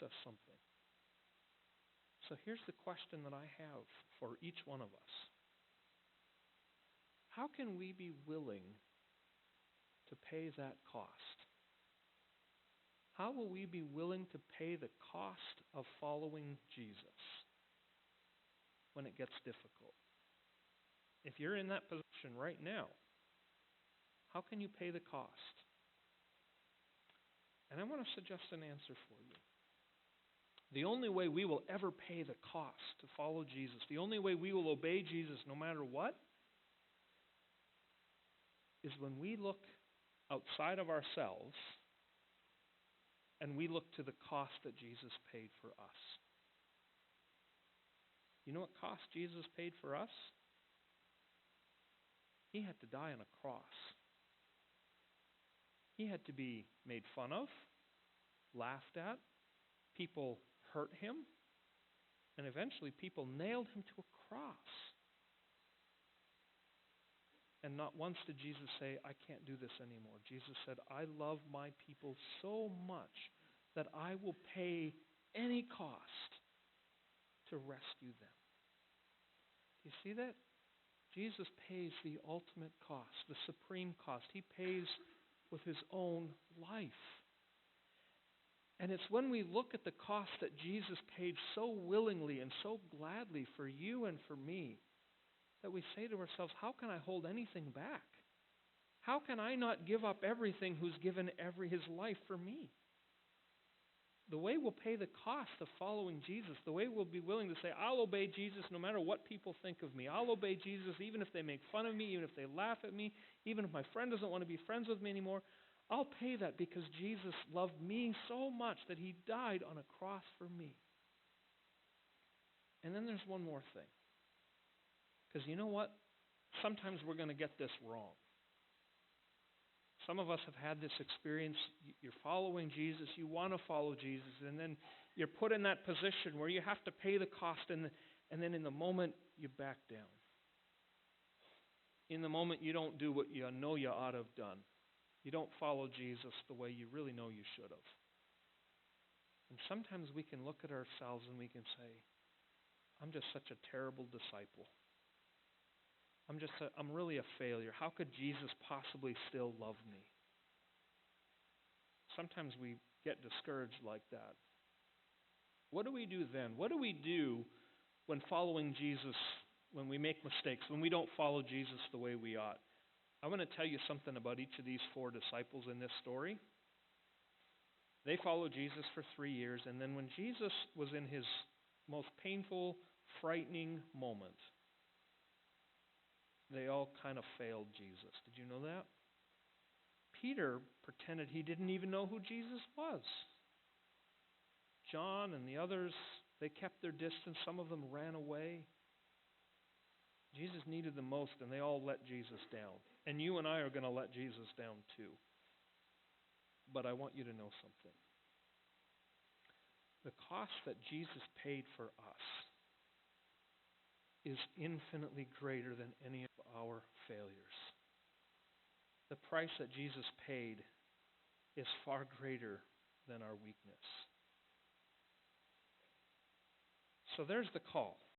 us something. So here's the question that I have for each one of us. How can we be willing to pay that cost? How will we be willing to pay the cost of following Jesus when it gets difficult? If you're in that position right now, how can you pay the cost? And I want to suggest an answer for you. The only way we will ever pay the cost to follow Jesus, the only way we will obey Jesus no matter what, is when we look outside of ourselves and we look to the cost that Jesus paid for us. You know what cost Jesus paid for us? He had to die on a cross. He had to be made fun of, laughed at, people hurt him, and eventually people nailed him to a cross. And not once did Jesus say, I can't do this anymore. Jesus said, I love my people so much that I will pay any cost to rescue them. Do you see that? Jesus pays the ultimate cost, the supreme cost. He pays with his own life. And it's when we look at the cost that Jesus paid so willingly and so gladly for you and for me that we say to ourselves, how can I hold anything back? How can I not give up everything who's given his life for me? The way we'll pay the cost of following Jesus, the way we'll be willing to say, I'll obey Jesus no matter what people think of me. I'll obey Jesus even if they make fun of me, even if they laugh at me, even if my friend doesn't want to be friends with me anymore. I'll pay that because Jesus loved me so much that he died on a cross for me. And then there's one more thing. Because you know what? Sometimes we're going to get this wrong. Some of us have had this experience. You're following Jesus, you want to follow Jesus, and then you're put in that position where you have to pay the cost, and then in the moment, you back down. In the moment, you don't do what you know you ought to have done. You don't follow Jesus the way you really know you should have. And sometimes we can look at ourselves and we can say, I'm just such a terrible disciple. I'm really a failure. How could Jesus possibly still love me? Sometimes we get discouraged like that. What do we do then? What do we do when following Jesus, when we make mistakes, when we don't follow Jesus the way we ought? I want to tell you something about each of these four disciples in this story. They followed Jesus for 3 years, and then when Jesus was in his most painful, frightening moment, they all kind of failed Jesus. Did you know that? Peter pretended he didn't even know who Jesus was. John and the others, they kept their distance. Some of them ran away. Jesus needed them most, and they all let Jesus down. And you and I are going to let Jesus down too. But I want you to know something. The cost that Jesus paid for us is infinitely greater than any of our failures. The price that Jesus paid is far greater than our weakness. So there's the call.